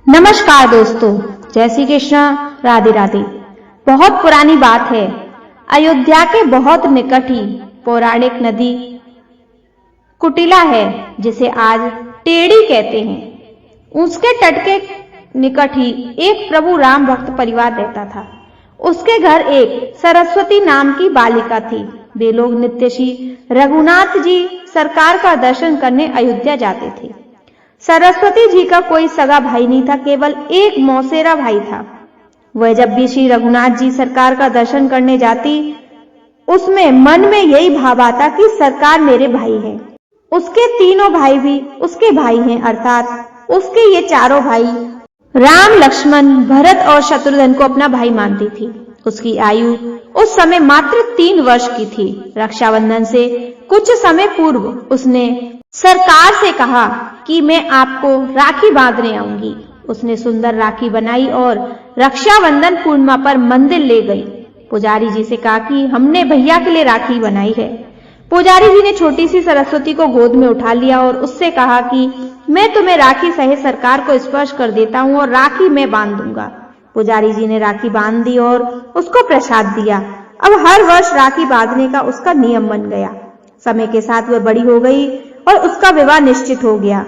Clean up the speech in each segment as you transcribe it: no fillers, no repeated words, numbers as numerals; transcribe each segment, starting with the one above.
नमस्कार दोस्तों, जय श्री कृष्ण, राधे राधे। बहुत पुरानी बात है। अयोध्या के बहुत निकट ही पौराणिक नदी कुटिला है, जिसे आज टेढ़ी कहते हैं। उसके तट के निकट ही एक प्रभु राम भक्त परिवार रहता था। उसके घर एक सरस्वती नाम की बालिका थी। वे लोग नित्य श्री रघुनाथ जी सरकार का दर्शन करने अयोध्या जाते थे। सरस्वती जी का कोई सगा भाई नहीं था, केवल एक मौसेरा भाई था। वह जब भी श्री रघुनाथ जी सरकार का दर्शन करने जाती, उसमें मन में यही भाव आता कि सरकार मेरे भाई हैं। उसके तीनों भाई भी उसके भाई हैं, अर्थात उसके ये चारों भाई राम, लक्ष्मण, भरत और शत्रुघ्न को अपना भाई मानती थी। उसकी आयु उस समय मात्र 3 वर्ष की थी। रक्षाबंधन से कुछ समय पूर्व उसने सरकार से कहा कि मैं आपको राखी बांधने आऊंगी। उसने सुंदर राखी बनाई और रक्षाबंधन पूर्णिमा पर मंदिर ले गई। पुजारी जी से कहा कि हमने भैया के लिए राखी बनाई है। पुजारी जी ने छोटी सी सरस्वती को गोद में उठा लिया और उससे कहा कि मैं तुम्हें राखी सहित सरकार को स्पर्श कर देता हूँ और राखी मैं बांध दूंगा। पुजारी जी ने राखी बांध दी और उसको प्रसाद दिया। अब हर वर्ष राखी बांधने का उसका नियम बन गया। समय के साथ वह बड़ी हो गई और उसका विवाह निश्चित हो गया।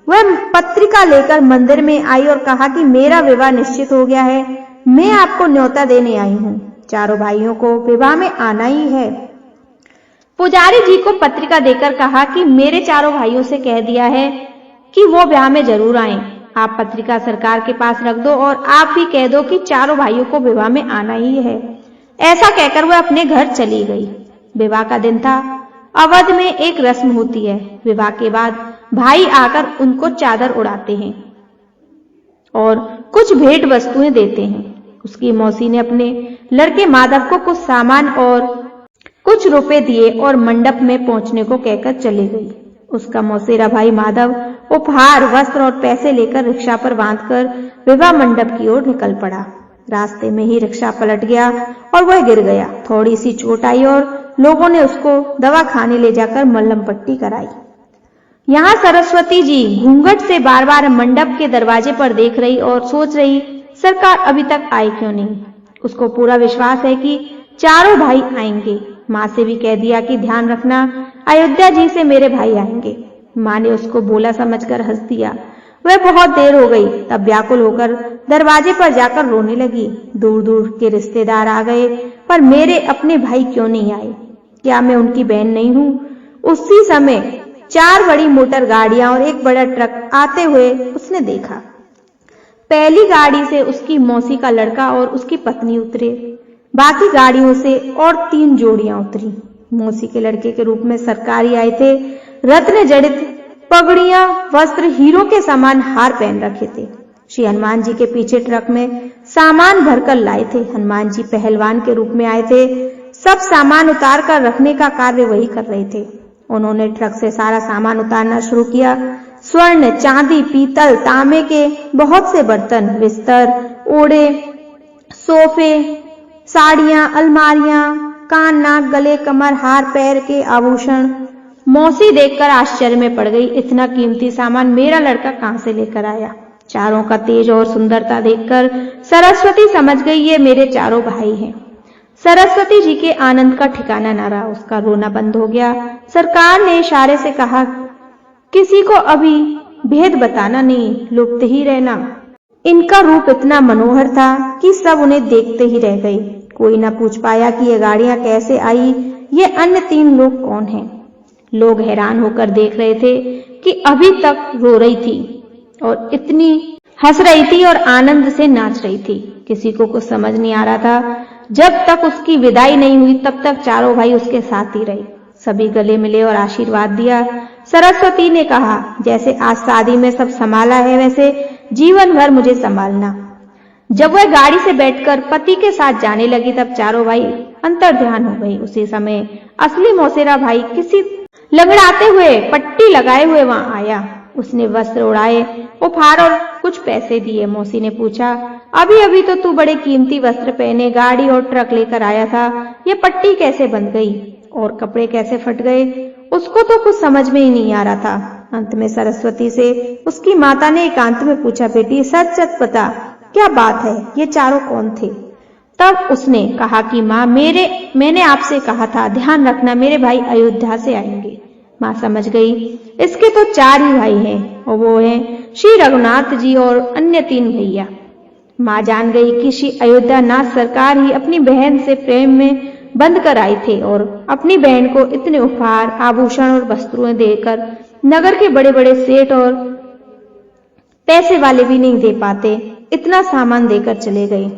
वह पत्रिका लेकर मंदिर में आई और कहा कि मेरा विवाह निश्चित हो गया है, मैं आपको न्योता देने आई हूँ। चारों भाइयों को विवाह में आना ही है। पुजारी जी को पत्रिका देकर कहा कि मेरे चारों भाइयों से कह दिया है कि वो विवाह में जरूर आए। आप पत्रिका सरकार के पास रख दो और आप भी कह दो कि चारों भाइयों को विवाह में आना ही है। ऐसा कहकर वह अपने घर चली गई। विवाह का दिन था। अवध में एक रस्म होती है। विवाह के बाद भाई आकर उनको चादर उड़ाते हैं और कुछ भेंट वस्तुएं देते हैं। उसकी मौसी ने अपने लड़के माधव को कुछ सामान और कुछ रुपए दिए और मंडप में पहुंचने को कहकर चली गई। उसका मौसेरा भाई माधव उपहार, वस्त्र और पैसे लेकर रिक्शा पर बांधकर विवाह मंडप की ओर निकल पड़ा। रास्ते में ही रिक्शा पलट गया और वह गिर गया। थोड़ी सी चोट आई और लोगों ने उसको दवा खाने ले जाकर मलहम पट्टी कराई। यहाँ सरस्वती जी घूंघट से बार बार मंडप के दरवाजे पर देख रही और सोच रही, सरकार अभी तक आई क्यों नहीं। उसको पूरा विश्वास है कि चारों भाई आएंगे। माँ से भी कह दिया कि ध्यान रखना, अयोध्या जी से मेरे भाई आएंगे। माँ ने उसको भोला समझकर हंस दिया। वह बहुत देर हो गई, तब व्याकुल होकर दरवाजे पर जाकर रोने लगी। दूर दूर के रिश्तेदार आ गए, पर मेरे अपने भाई क्यों नहीं आए? क्या मैं उनकी बहन नहीं हूँ? उसी समय 4 बड़ी मोटर गाड़ियां और एक बड़ा ट्रक आते हुए उसने देखा। पहली गाड़ी से उसकी मौसी का लड़का और उसकी पत्नी उतरे। बाकी गाड़ियों से और 3 जोड़ियां उतरी। मौसी के लड़के के रूप में सरकारी आए थे। रत्न जड़ित पगड़ियां, वस्त्र, हीरों के समान हार पहन रखे थे। श्री हनुमान जी के पीछे ट्रक में सामान भरकर लाए थे। हनुमान जी पहलवान के रूप में आए थे। सब सामान उतार कर रखने का कार्य वही कर रहे थे। उन्होंने ट्रक से सारा सामान उतारना शुरू किया। स्वर्ण, चांदी, पीतल, तांबे के बहुत से बर्तन, बिस्तर, ओढ़े, सोफे, साड़ियां, अलमारियां, कान, नाक, गले, कमर, हार, पैर के आभूषण। मौसी देखकर आश्चर्य में पड़ गई। इतना कीमती सामान मेरा लड़का कहां से लेकर आया? चारों का तेज और सुंदरता देखकर सरस्वती समझ गई ये मेरे चारों भाई हैं। सरस्वती जी के आनंद का ठिकाना न रहा। उसका रोना बंद हो गया। सरकार ने इशारे से कहा, किसी को अभी भेद बताना नहीं, लुप्त ही रहना। इनका रूप इतना मनोहर था कि सब उन्हें देखते ही रह गए। कोई न पूछ पाया कि ये गाड़ियां कैसे आई, ये अन्य 3 लोग कौन हैं। लोग हैरान होकर देख रहे थे कि अभी तक रो रही थी और इतनी हंस रही थी और आनंद से नाच रही थी। किसी को कुछ समझ नहीं आ रहा था। जब तक उसकी विदाई नहीं हुई तब तक चारों भाई उसके साथ ही रहे। सभी गले मिले और आशीर्वाद दिया। सरस्वती ने कहा, जैसे आज शादी में सब संभाला है, वैसे जीवन भर मुझे संभालना। जब वह गाड़ी से बैठकर पति के साथ जाने लगी, तब चारों भाई अंतर्ध्यान हो गई। उसी समय असली मौसेरा भाई किसी लंगड़ाते हुए, पट्टी लगाए हुए वहां आया। उसने वस्त्र उड़ाए, उपहार और कुछ पैसे दिए। मौसी ने पूछा, अभी अभी तो तू बड़े कीमती वस्त्र पहने गाड़ी और ट्रक लेकर आया था, ये पट्टी कैसे बंध गई और कपड़े कैसे फट गए? उसको तो कुछ समझ में ही नहीं आ रहा था। अंत में सरस्वती से उसकी माता ने एकांत में पूछा, बेटी सच सच बता, क्या बात है, ये चारों कौन थे? तब उसने कहा कि माँ, मैंने आपसे कहा था, ध्यान रखना मेरे भाई अयोध्या से आएंगे। माँ समझ गई, इसके तो 4 ही भाई हैं और वो हैं श्री रघुनाथ जी और अन्य 3 भैया। माँ जान गई कि श्री अयोध्या नाथ सरकार ही अपनी बहन से प्रेम में बंद कर आए थे और अपनी बहन को इतने उपहार, आभूषण और वस्त्रुएं देकर नगर के बड़े बड़े सेठ और पैसे वाले भी नहीं दे पाते, इतना सामान देकर चले गए।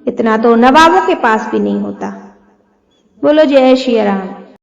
इतना तो नवाबों के पास भी नहीं होता। बोलो जय श्री राम।